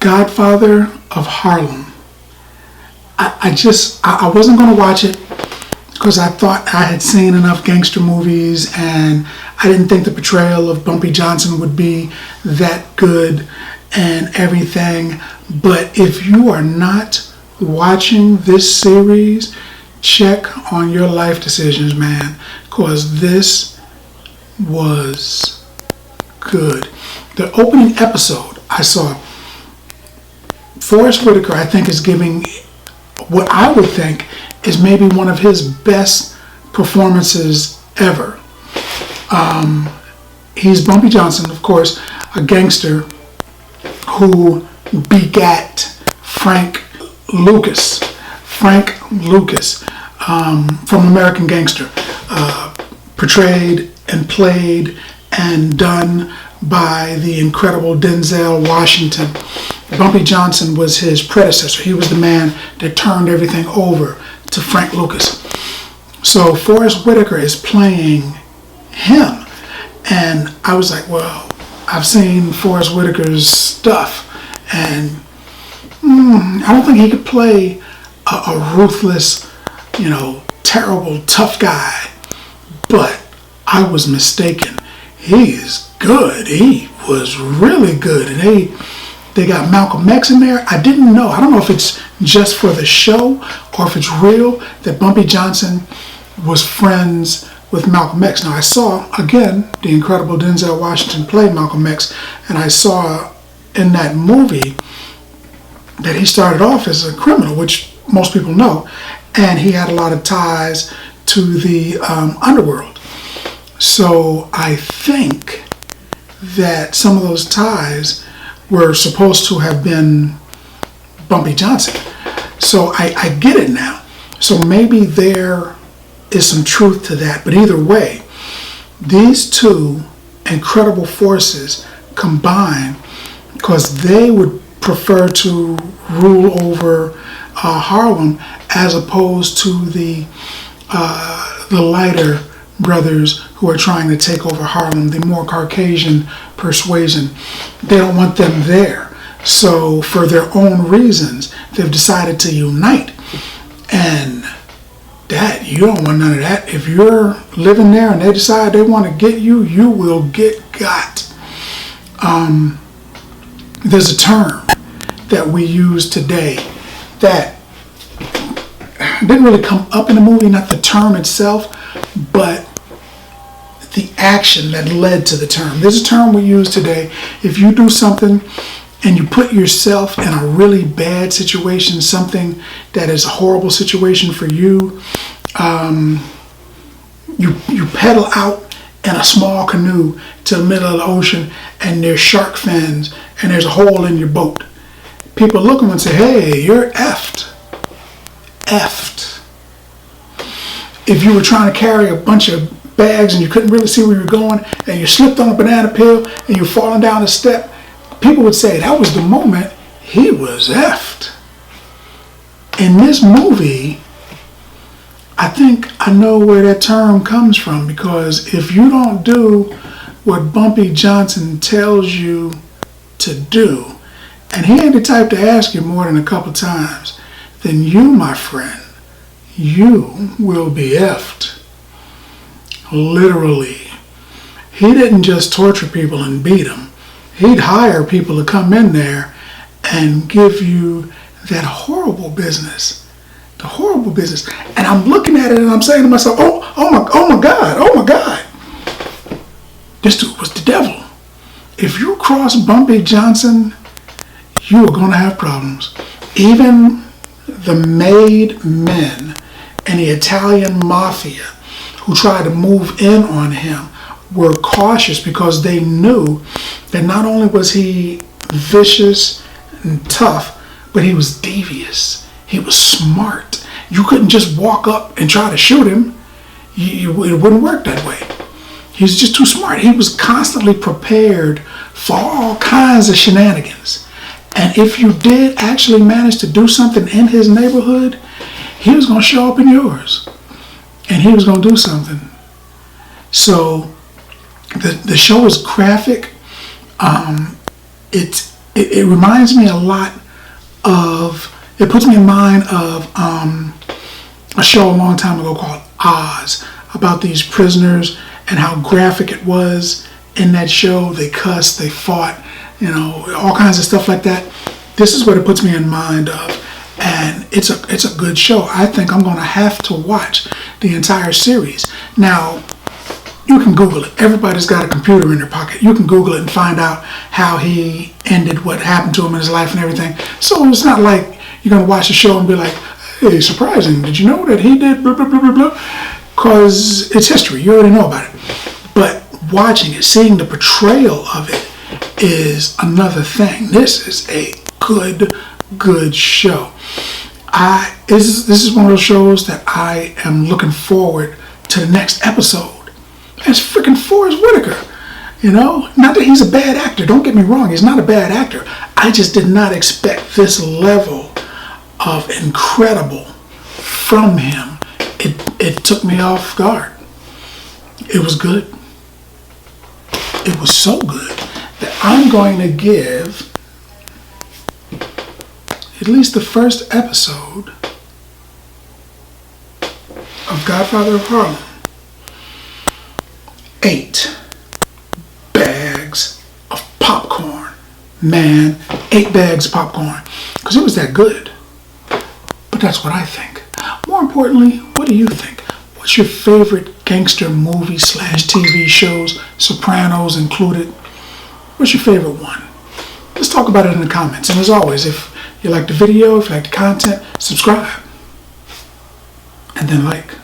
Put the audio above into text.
Godfather of Harlem. I wasn't going to watch it because I thought I had seen enough gangster movies and I didn't think the portrayal of Bumpy Johnson would be that good and everything. But if you are not watching this series, check on your life decisions, man, because this was good. The opening episode I saw, Forrest Whitaker, I think, is giving what I would think is maybe one of his best performances ever. He's Bumpy Johnson, of course, a gangster who begat Frank Lucas. Frank Lucas from American Gangster, portrayed and played and done by the incredible Denzel Washington. Bumpy Johnson was his predecessor. He was the man that turned everything over to Frank Lucas. So Forrest Whitaker is playing him. And I was like, well, I've seen Forrest Whitaker's stuff. And I don't think he could play a ruthless, terrible, tough guy. But I was mistaken. He is good. He was really good. And they got Malcolm X in there. I didn't know. I don't know if it's just for the show or if it's real that Bumpy Johnson was friends with Malcolm X. Now I saw, again, the incredible Denzel Washington play Malcolm X, and I saw in that movie that he started off as a criminal, which most people know, and he had a lot of ties to the underworld. So I think that some of those ties were supposed to have been Bumpy Johnson. So I get it now. So maybe there is some truth to that. But either way, these two incredible forces combine because they would prefer to rule over Harlem as opposed to the lighter brothers who are trying to take over Harlem, the more Caucasian persuasion. They don't want them there. So for their own reasons, they've decided to unite. And that, you don't want none of that. If you're living there and they decide they want to get you, you will get got. There's a term that we use today that didn't really come up in the movie, not the term itself, but the action that led to the term. There's a term we use today. If you do something and you put yourself in a really bad situation, something that is a horrible situation for you, you pedal out in a small canoe to the middle of the ocean and there's shark fins and there's a hole in your boat. People look at them and say, hey, you're effed. Effed. If you were trying to carry a bunch of bags and you couldn't really see where you were going and you slipped on a banana peel and you're falling down a step, people would say that was the moment he was effed. In this movie, I think I know where that term comes from, because if you don't do what Bumpy Johnson tells you to do, and he ain't the type to ask you more than a couple times, then you, my friend, you will be effed. Literally. He didn't just torture people and beat them. He'd hire people to come in there and give you that horrible business. The horrible business. And I'm looking at it and I'm saying to myself, oh my God. This dude was the devil. If you cross Bumpy Johnson, you are going to have problems. Even the made men and the Italian mafia who tried to move in on him were cautious, because they knew that not only was he vicious and tough, but he was devious. He was smart. You couldn't just walk up and try to shoot him. It wouldn't work that way. He was just too smart. He was constantly prepared for all kinds of shenanigans. And if you did actually manage to do something in his neighborhood, he was going to show up in yours. And he was going to do something So the show is graphic. It reminds me a lot of, it puts me in mind of a show a long time ago called Oz, about these prisoners and how graphic it was in that show. They cussed, they fought, all kinds of stuff like that. This is what it puts me in mind of, and it's a good show. I think I'm going to have to watch the entire series. Now, you can Google it. Everybody's got a computer in their pocket. You can Google it and find out how he ended, what happened to him in his life and everything. So it's not like you're going to watch the show and be like, hey, surprising, did you know that he did blah, blah, blah, blah, blah? Because it's history. You already know about it. But watching it, seeing the portrayal of it is another thing. This is a good show. This is one of those shows that I am looking forward to the next episode. That's freaking Forrest Whitaker. Not that he's a bad actor. Don't get me wrong. He's not a bad actor. I just did not expect this level of incredible from him. It took me off guard. It was good. It was so good that I'm going to give at least the first episode of Godfather of Harlem 8 bags of popcorn. Man, 8 bags of popcorn. Because it was that good. But that's what I think. More importantly, what do you think? What's your favorite gangster movie / TV shows, Sopranos included? What's your favorite one? Let's talk about it in the comments. And as always, if you like the video, if you like the content, subscribe. And then like.